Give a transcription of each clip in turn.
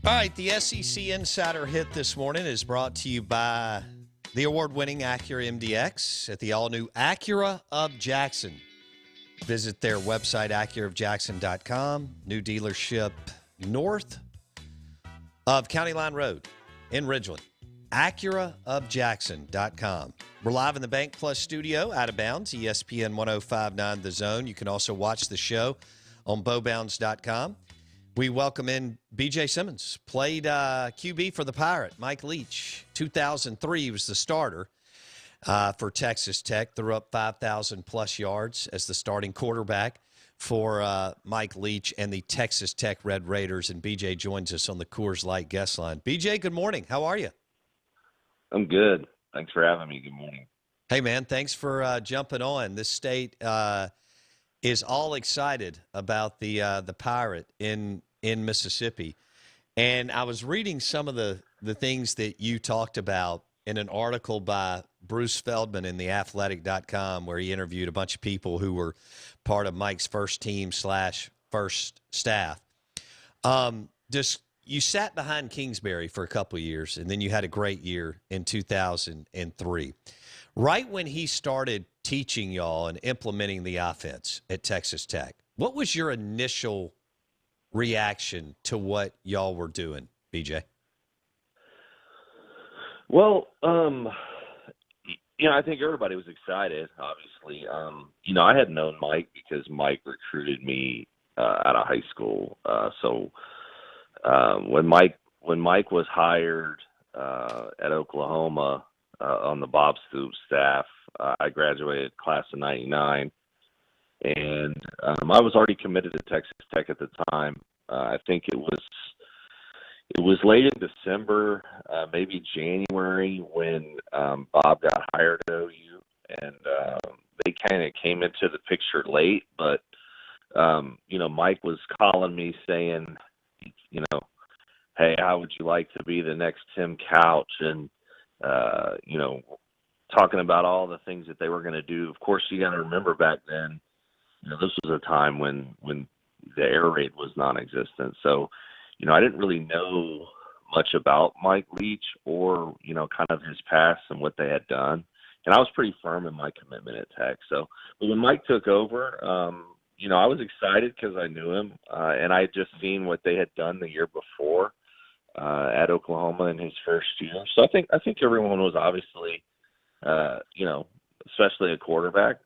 All right, the SEC Insider Hit this morning is brought to you by the award-winning Acura MDX at the all-new Acura of Jackson. Visit their website, acuraofjackson.com. New dealership north of County Line Road in Ridgeland. acuraofjackson.com. We're live in the Bank Plus studio, out of bounds, ESPN 105.9 The Zone. You can also watch the show on bowbounds.com. We welcome in BJ Symons, played QB for the Pirate. Mike Leach, 2003, he was the starter for Texas Tech, threw up 5,000-plus yards as the starting quarterback for Mike Leach and the Texas Tech Red Raiders. And BJ joins us on the Coors Light guest line. BJ, good morning. How are you? I'm good. Thanks for having me. Good morning. Hey, man, thanks for jumping on. This state is all excited about the Pirate in Mississippi. And I was reading some of the things that you talked about in an article by Bruce Feldman in theathletic.com, where he interviewed a bunch of people who were part of Mike's first team / first staff. You sat behind Kingsbury for a couple of years, and then you had a great year in 2003. Right when he started teaching y'all and implementing the offense at Texas Tech, what was your initial reaction to what y'all were doing, BJ? Well, I think everybody was excited, obviously. I had known Mike because Mike recruited me out of high school. So when Mike was hired at Oklahoma on the Bob Stoops staff, I graduated class of 99. And I was already committed to Texas Tech at the time. I think it was late in December, maybe January, when Bob got hired at OU, and they kind of came into the picture late. But Mike was calling me saying, hey, how would you like to be the next Tim Couch? And talking about all the things that they were going to do. Of course, you got to remember back then, this was a time when the air raid was non-existent. So, I didn't really know much about Mike Leach or, kind of his past and what they had done. And I was pretty firm in my commitment at Tech. So, but when Mike took over, I was excited because I knew him, and I had just seen what they had done the year before at Oklahoma in his first year. So I think everyone was obviously, especially a quarterback.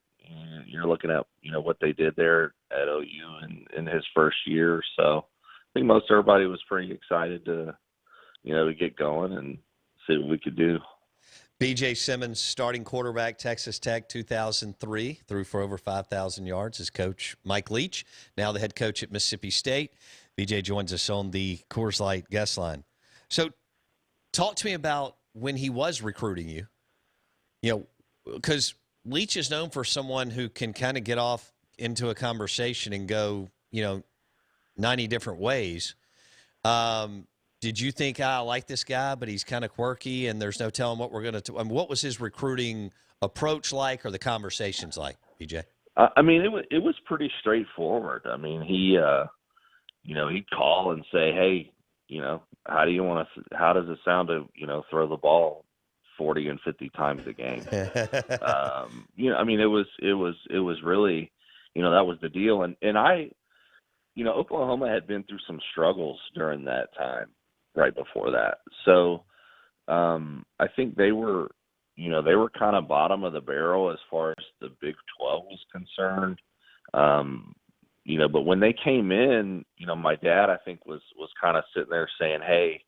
You're looking at, what they did there at OU in his first year. So I think most everybody was pretty excited to get going and see what we could do. BJ Symons, starting quarterback, Texas Tech, 2003, threw for over 5,000 yards as coach Mike Leach, now the head coach at Mississippi State. BJ joins us on the Coors Light guest line. So talk to me about when he was recruiting you, because Leach is known for someone who can kind of get off into a conversation and go, 90 different ways. Did you think, I like this guy, but he's kind of quirky and there's no telling what we're going to do? What was his recruiting approach like, or the conversations like, BJ? It was pretty straightforward. He'd call and say, hey, how does it sound to, throw the ball 40 and 50 times a game? It was really, that was the deal. And I, Oklahoma had been through some struggles during that time, right before that. So I think they were kind of bottom of the barrel as far as the Big 12 was concerned. But when they came in, my dad, I think, was kind of sitting there saying, hey,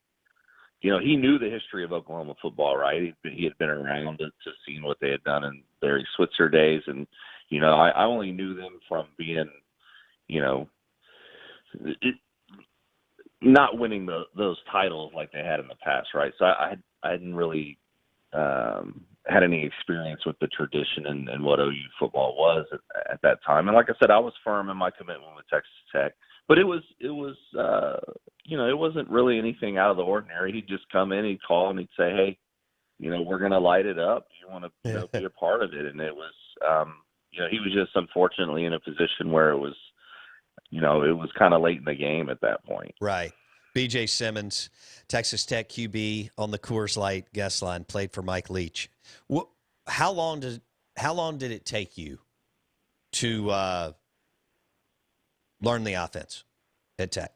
he knew the history of Oklahoma football, right? He had been around to seeing what they had done in Barry Switzer days. And, I only knew them from being, not winning those titles like they had in the past, right? So I hadn't really had any experience with the tradition and what OU football was at that time. And like I said, I was firm in my commitment with Texas Tech. But it wasn't really anything out of the ordinary. He'd just come in, he'd call, and he'd say, hey, we're going to light it up. You want to be a part of it? And it was, he was just unfortunately in a position where it was kind of late in the game at that point. Right. BJ Symons, Texas Tech QB on the Coors Light guest line, played for Mike Leach. How long did it take you to learn the offense at Tech?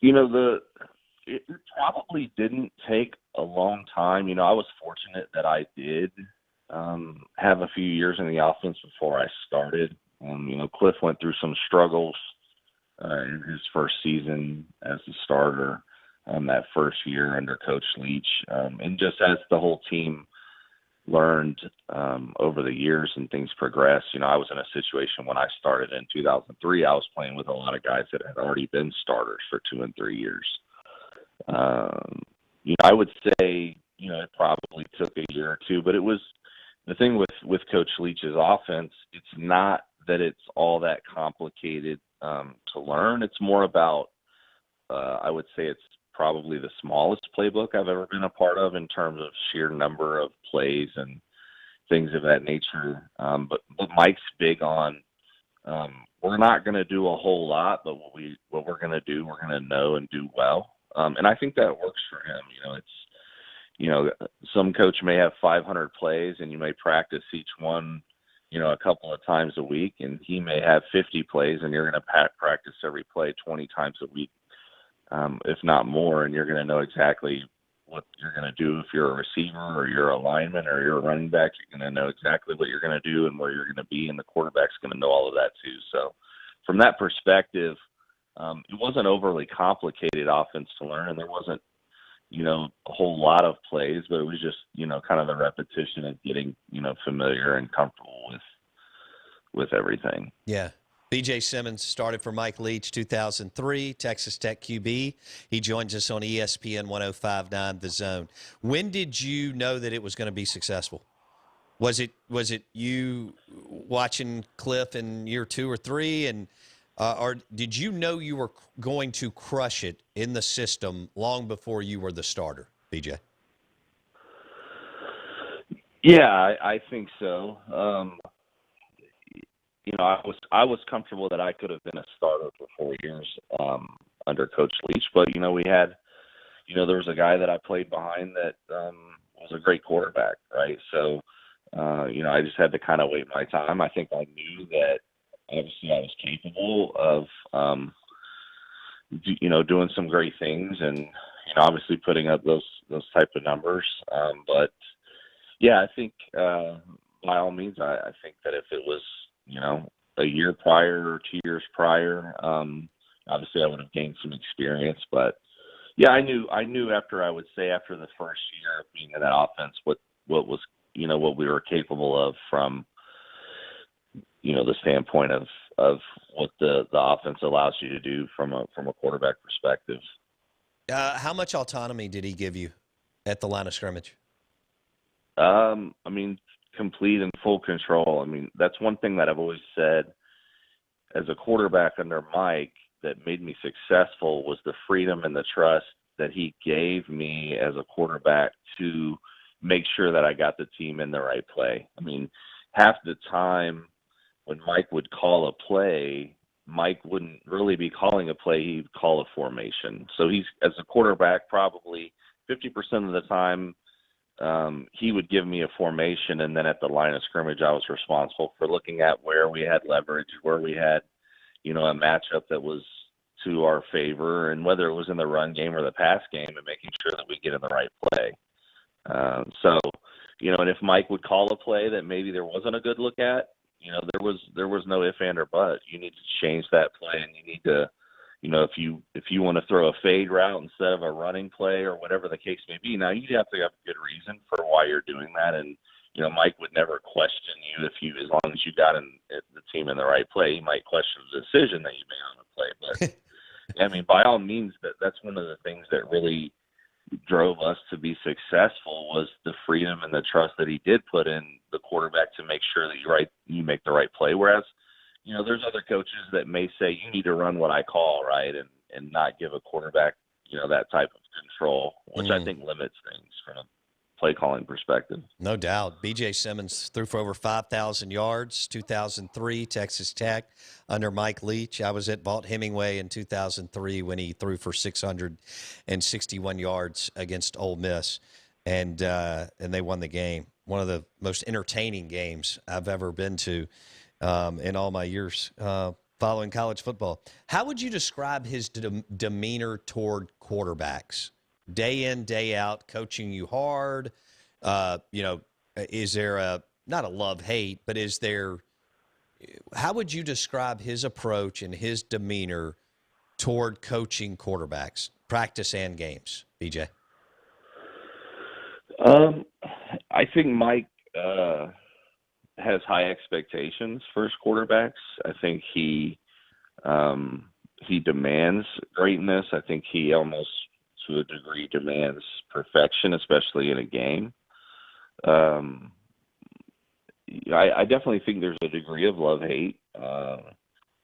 It probably didn't take a long time. I was fortunate that I did have a few years in the offense before I started. Cliff went through some struggles in his first season as a starter that first year under Coach Leach. And just as the whole team learned over the years and things progressed, I was in a situation when I started in 2003, I was playing with a lot of guys that had already been starters for 2 and 3 years. I would say, it probably took a year or two, but it was the thing with Coach Leach's offense. It's not that it's all that complicated to learn. It's more about, I would say it's probably the smallest playbook I've ever been a part of in terms of sheer number of plays and things of that nature. But Mike's big on, we're not going to do a whole lot, but what we're going to do, we're going to know and do well. And I think that works for him. Some coach may have 500 plays and you may practice each one, a couple of times a week, and he may have 50 plays and you're going to practice every play 20 times a week, if not more, and you're going to know exactly what you're going to do. If you're a receiver or you're a lineman or you're a running back, you're going to know exactly what you're going to do and where you're going to be, and the quarterback's going to know all of that too. So from that perspective, it wasn't overly complicated offense to learn, and there wasn't, a whole lot of plays, but it was just, kind of the repetition of getting, familiar and comfortable with everything. Yeah. BJ Symons started for Mike Leach 2003, Texas Tech QB. He joins us on ESPN 105.9 The Zone. When did you know that it was going to be successful? Was it you watching Cliff in year 2 or 3, and or did you know you were going to crush it in the system long before you were the starter, BJ? Yeah, I think so. I was comfortable that I could have been a starter for 4 years under Coach Leach, but we had, there was a guy that I played behind that was a great quarterback, right? So, I just had to kind of wait my time. I think I knew that obviously I was capable of, doing some great things and, obviously putting up those type of numbers. But yeah, I think by all means, I think that if it was, a year prior or 2 years prior, obviously I would have gained some experience. But yeah, I knew after the first year of being in that offense, what was, what we were capable of from, the standpoint of what the offense allows you to do from a quarterback perspective. How much autonomy did he give you at the line of scrimmage? Complete and full control. That's one thing that I've always said as a quarterback under Mike that made me successful was the freedom and the trust that he gave me as a quarterback to make sure that I got the team in the right play. Half the time when Mike would call a play, Mike wouldn't really be calling a play. He'd call a formation. So he's, as a quarterback, probably 50% of the time, he would give me a formation, and then at the line of scrimmage, I was responsible for looking at where we had leverage, where we had, a matchup that was to our favor, and whether it was in the run game or the pass game, and making sure that we get in the right play. And if Mike would call a play that maybe there wasn't a good look at, there was no if, and, or but. You need to change that play, and you need to, if you want to throw a fade route instead of a running play or whatever the case may be. Now, you have to have a good reason for why you're doing that. And, Mike would never question you as long as you got the team in the right play. He might question the decision that you made on the play. But, by all means, that's one of the things that really drove us to be successful was the freedom and the trust that he did put in the quarterback to make sure that you make the right play. Whereas, there's other coaches that may say you need to run what I call, right, and not give a quarterback, that type of control, which I think limits things play calling perspective. No doubt. BJ Symons threw for over 5,000 yards, 2003, Texas Tech, under Mike Leach. I was at Vaught Hemingway in 2003 when he threw for 661 yards against Ole Miss, and they won the game. One of the most entertaining games I've ever been to in all my years following college football. How would you describe his demeanor toward quarterbacks? Day in, day out, coaching you hard. Is there not a love-hate, but how would you describe his approach and his demeanor toward coaching quarterbacks, practice and games, BJ? I think Mike has high expectations for his quarterbacks. I think he demands greatness. I think he almost, to a degree, demands perfection, especially in a game. I definitely think there's a degree of love-hate. There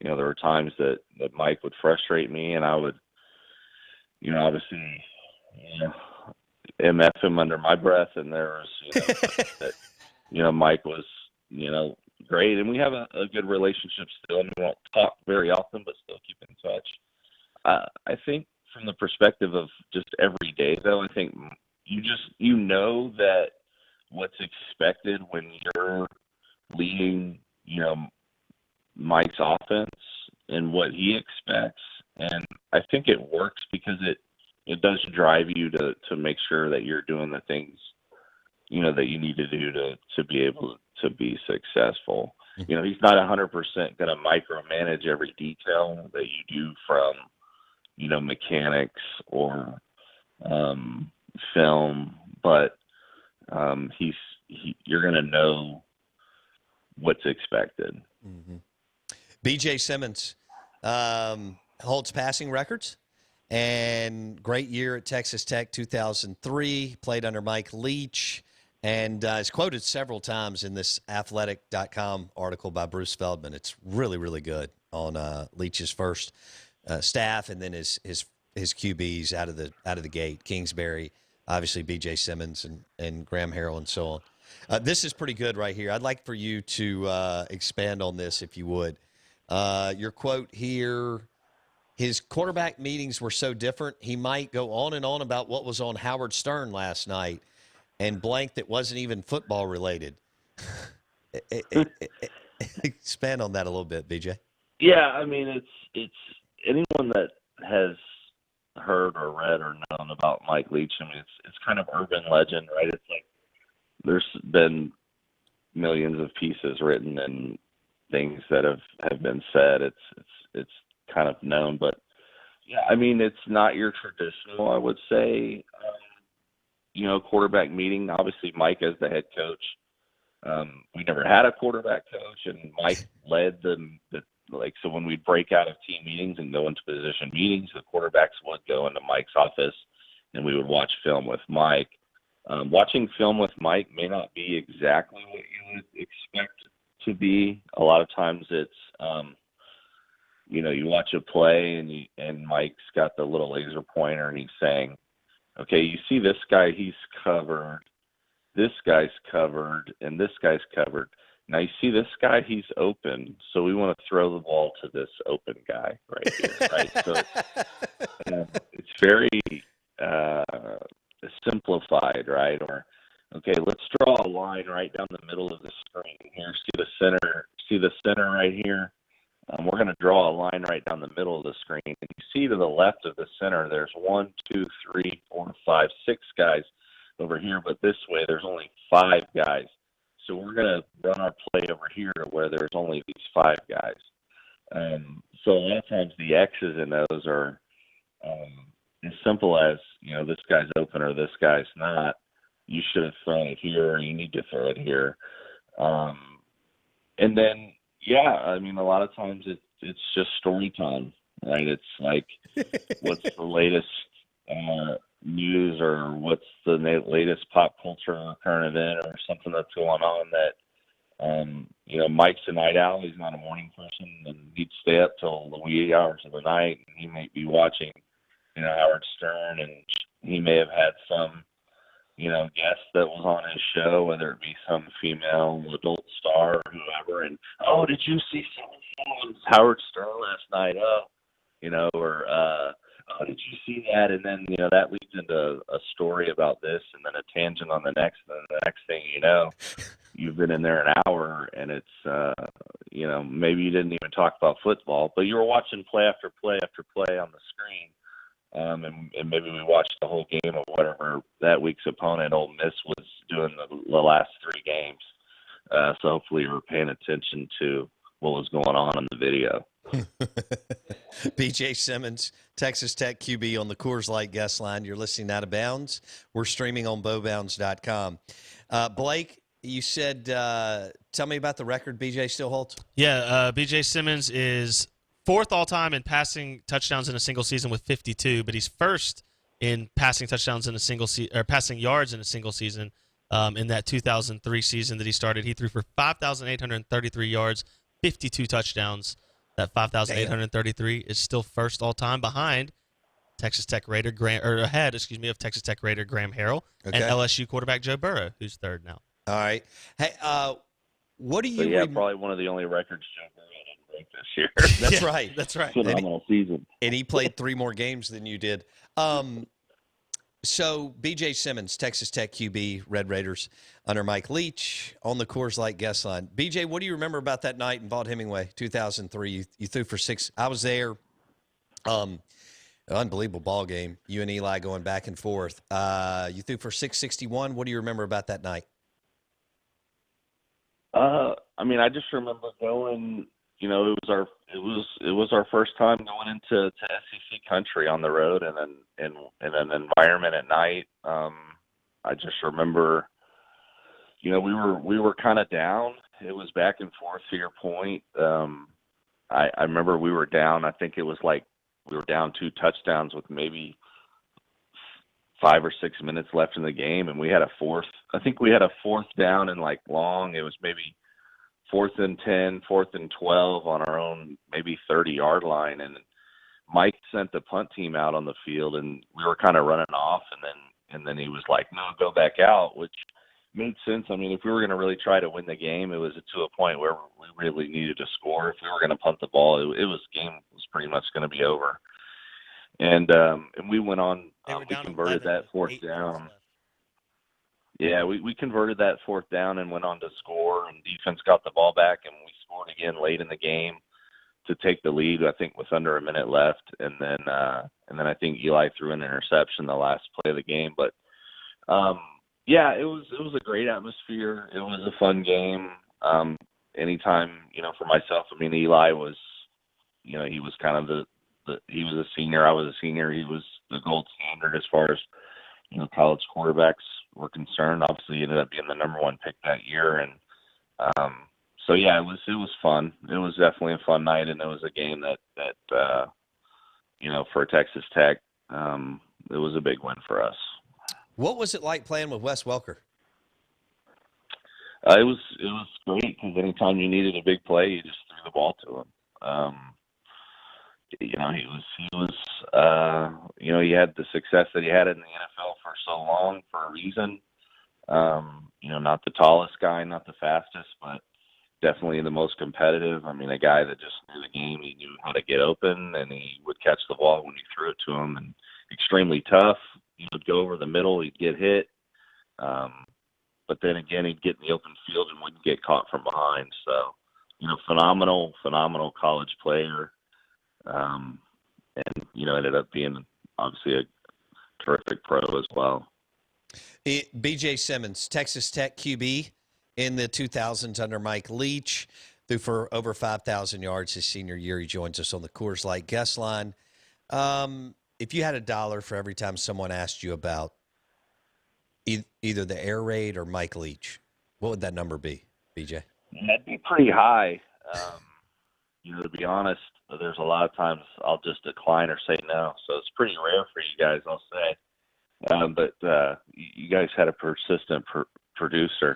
were times that Mike would frustrate me, and I would, obviously, MF him under my breath, and there was, Mike was, great, and we have a good relationship still, and we won't talk very often, but still keep in touch. I think from the perspective of just every day, though, I think you know that what's expected when you're leading, Mike's offense and what he expects. And I think it works because it does drive you to make sure that you're doing the things, that you need to do to be able to be successful. He's not 100% going to micromanage every detail that you do from, mechanics or film, but you're going to know what's expected. Mm-hmm. BJ Symons holds passing records, and great year at Texas Tech 2003, played under Mike Leach, and is quoted several times in this athletic.com article by Bruce Feldman. It's really, really good on Leach's first staff, and then his QBs out of the gate, Kingsbury, obviously BJ Symons and Graham Harrell and so on. This is pretty good right here. I'd like for you to expand on this if you would. Your quote here, his quarterback meetings were so different, he might go on and on about what was on Howard Stern last night and blank that wasn't even football related. Expand on that a little bit, BJ. Yeah, I mean, it's anyone that has heard or read or known about Mike Leach, I mean, it's kind of urban legend, right? It's like there's been millions of pieces written and things that have been said. It's kind of known, but yeah, I mean, it's not your traditional, I would say, quarterback meeting. Obviously, Mike as the head coach, we never had a quarterback coach, and Mike led so when we'd break out of team meetings and go into position meetings, the quarterbacks would go into Mike's office, and we would watch film with Mike. Watching film with Mike may not be exactly what you would expect to be. A lot of times it's, you watch a play and Mike's got the little laser pointer and he's saying, okay, you see this guy, he's covered, this guy's covered, and this guy's covered. Now you see this guy, he's open, so we want to throw the ball to this open guy right here, right? So it's very simplified, right? Or, okay, let's draw a line right down the middle of the screen here. See the center right here? We're going to draw a line right down the middle of the screen. And you see to the left of the center, there's 1, 2, 3, 4, 5, 6 guys over here, but this way there's only 5 guys. So we're going to run our play over here to where there's only these 5 guys. So a lot of times the X's in those are as simple as, this guy's open or this guy's not. You should have thrown it here, or you need to throw it here. And then, yeah, I mean, a lot of times it's just story time, right? It's like, what's the latest news, or what's the latest pop culture current event, or something that's going on that, Mike's a night owl. He's not a morning person, and he'd stay up till the wee hours of the night, and he may be watching, Howard Stern, and he may have had some guest that was on his show, whether it be some female adult star or whoever, and, oh, did you see Howard Stern last night? Or oh, did you see that? And then, that leads into a story about this and then a tangent on the next, and then the next thing you know, you've been in there an hour, and it's, maybe you didn't even talk about football, but you were watching play after play after play on the screen. And maybe we watched the whole game of whatever that week's opponent, Ole Miss, was doing the last three games. So hopefully you were paying attention to what was going on in the video. BJ Symons, Texas Tech QB on the Coors Light guest line. You're listening Out of Bounds. We're streaming on bowbounds.com. Blake, you said, tell me about the record BJ still holds. Yeah, BJ Symons is fourth all-time in passing touchdowns in a single season with 52, but he's first in passing touchdowns in a single season, or passing yards in a single season. In that 2003 season that he started, he threw for 5,833 yards, 52 touchdowns. That 5,833 is still first all-time behind Texas Tech Raider ahead of Texas Tech Raider Graham Harrell and LSU quarterback Joe Burrow, who's third now. All right. Hey, what do you? Probably one of the only records Joe Burrow didn't break this year. That's right. That's right. Phenomenal season. And he played 3 more games than you did. So BJ Symons, Texas Tech QB, Red Raiders under Mike Leach on the Coors Light guest line. BJ, what do you remember about that night in Vaught-Hemingway, 2003? You threw for 6. I was there. Unbelievable ball game. You and Eli going back and forth. You threw for 661. What do you remember about that night? I just remember going. It was our first time going into SEC country on the road, and then in an environment at night. I just remember, we were kind of down. It was back and forth, to your point. I remember we were down. I think it was like we were down 2 touchdowns with maybe 5 or 6 minutes left in the game, and we had a fourth. I think we had a fourth down and long. It was maybe 4th and 10, 4th and 12 on our own, maybe 30-yard line. And Mike sent the punt team out on the field, and we were kind of running off. And then he was like, "No, go back out," which made sense. If we were going to really try to win the game, it was to a point where we really needed to score. If we were going to punt the ball, game was pretty much going to be over. And we went on. We converted that 4th down. Yeah, we converted that 4th down and went on to score, and defense got the ball back, and we scored again late in the game to take the lead, I think, with under a minute left. And then I think Eli threw an interception the last play of the game. But, it was a great atmosphere. It was a fun game. Anytime, for myself, Eli was, he was kind of he was a senior. I was a senior. He was the gold standard as far as, college quarterbacks were concerned. Obviously, he ended up being the number 1 pick that year, and it was fun. It was definitely a fun night, and it was a game that for Texas Tech, it was a big win for us. What was it like playing with Wes Welker? It was great, because anytime you needed a big play, you just threw the ball to him. He had the success that he had in the NFL for so long for a reason. Not the tallest guy, not the fastest, but definitely the most competitive. A guy that just knew the game. He knew how to get open, and he would catch the ball when you threw it to him, and extremely tough. He would go over the middle, he'd get hit. But then again, he'd get in the open field and wouldn't get caught from behind. So, phenomenal college player. Ended up being obviously a terrific pro as well. BJ Symons, Texas Tech QB in the 2000s under Mike Leach, threw for over 5,000 yards his senior year. He joins us on the Coors Light guest line. If you had $1 for every time someone asked you about either the air raid or Mike Leach, what would that number be, BJ? That'd be pretty high. To be honest, there's a lot of times I'll just decline or say no. So it's pretty rare for you guys, I'll say. But you guys had a persistent producer.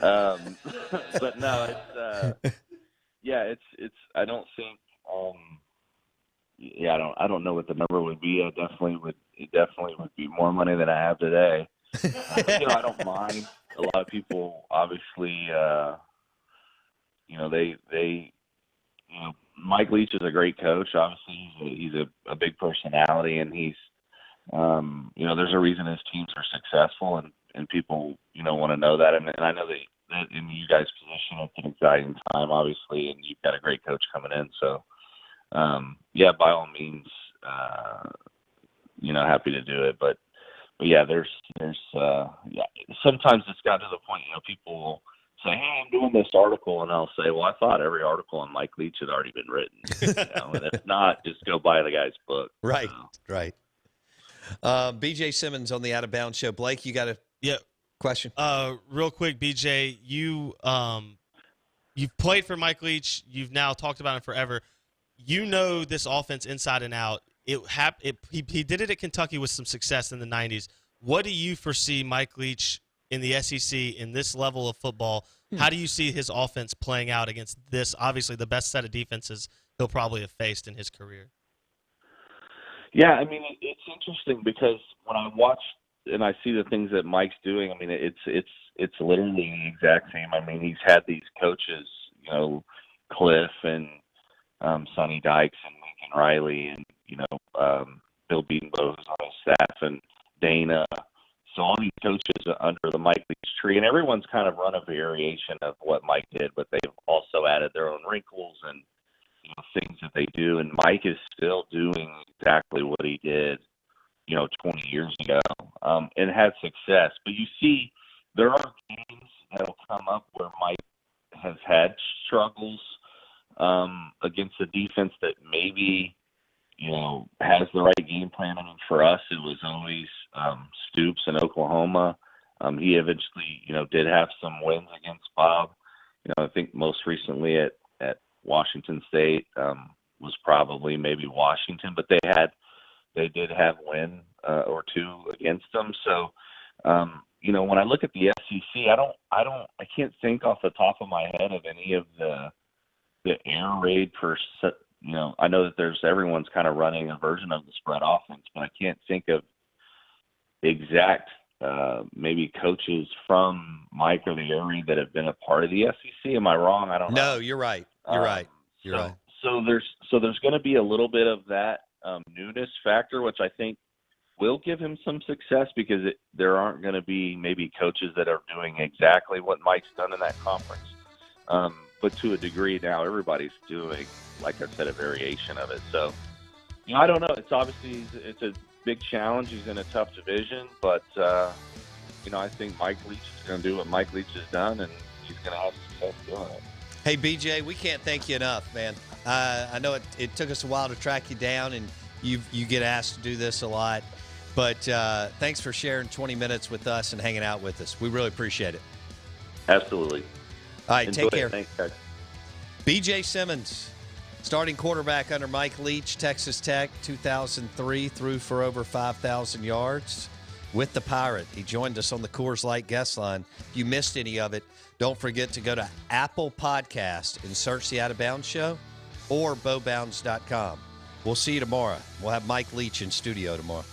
But no, it's I don't think I don't know what the number would be. It definitely would be more money than I have today. I don't mind. A lot of people, obviously, Mike Leach is a great coach. Obviously, he's a big personality, and he's, there's a reason his teams are successful, and people, want to know that. And I know that in you guys' position, it's an exciting time, obviously, and you've got a great coach coming in. So, by all means, happy to do it. But yeah, there's sometimes it's got to the point, people will say, hey, I'm doing this article, and I'll say, well, I thought every article on Mike Leach had already been written. And if not, just go buy the guy's book. Right, right. BJ Symons on the Out of Bounds Show. Blake, you got a question? Real quick, BJ, you've played for Mike Leach. You've now talked about him forever. You know this offense inside and out. He did it at Kentucky with some success in the 90s. What do you foresee Mike Leach in the SEC in this level of football? How do you see his offense playing out against this, obviously the best set of defenses he'll probably have faced in his career? Yeah, I mean, it's interesting because when I watch and I see the things that Mike's doing, I mean, it's literally the exact same. I mean, he's had these coaches, Cliff and Sonny Dykes and Lincoln Riley and, Bill Beatonbow who's on his staff and Dana. So all these coaches are under the Mike Leach tree, and everyone's kind of run a variation of what Mike did, but they've also added their own wrinkles and things that they do. And Mike is still doing exactly what he did, 20 years ago, and had success. But you see, there are games that'll come up where Mike has had struggles against a defense that maybe has the right game plan. I mean, for us, it was always Stoops in Oklahoma. He eventually, did have some wins against Bob. I think most recently at Washington State was probably maybe Washington, but they did have win or two against them. So, when I look at the SEC, I can't think off the top of my head of any of the air raid I know that everyone's kind of running a version of the spread offense, but I can't think of exact maybe coaches from Mike or the area that have been a part of the SEC. Am I wrong? I don't know. No, you're right. You're right. You're right. So there's going to be a little bit of that newness factor, which I think will give him some success because there aren't going to be maybe coaches that are doing exactly what Mike's done in that conference. But to a degree now, everybody's doing, like I said, a variation of it. So, I don't know. It's obviously it's a big challenge. He's in a tough division, but I think Mike Leach is going to do what Mike Leach has done, and he's going to have success doing it. Hey, BJ, we can't thank you enough, man. I know it took us a while to track you down, and you get asked to do this a lot. But thanks for sharing 20 minutes with us and hanging out with us. We really appreciate it. Absolutely. All right, Enjoy take care. Thanks, guys. BJ Symons, starting quarterback under Mike Leach, Texas Tech, 2003, threw for over 5,000 yards with the Pirate. He joined us on the Coors Light guest line. If you missed any of it, don't forget to go to Apple Podcast and search the Out of Bounds Show or bowbounds.com. We'll see you tomorrow. We'll have Mike Leach in studio tomorrow.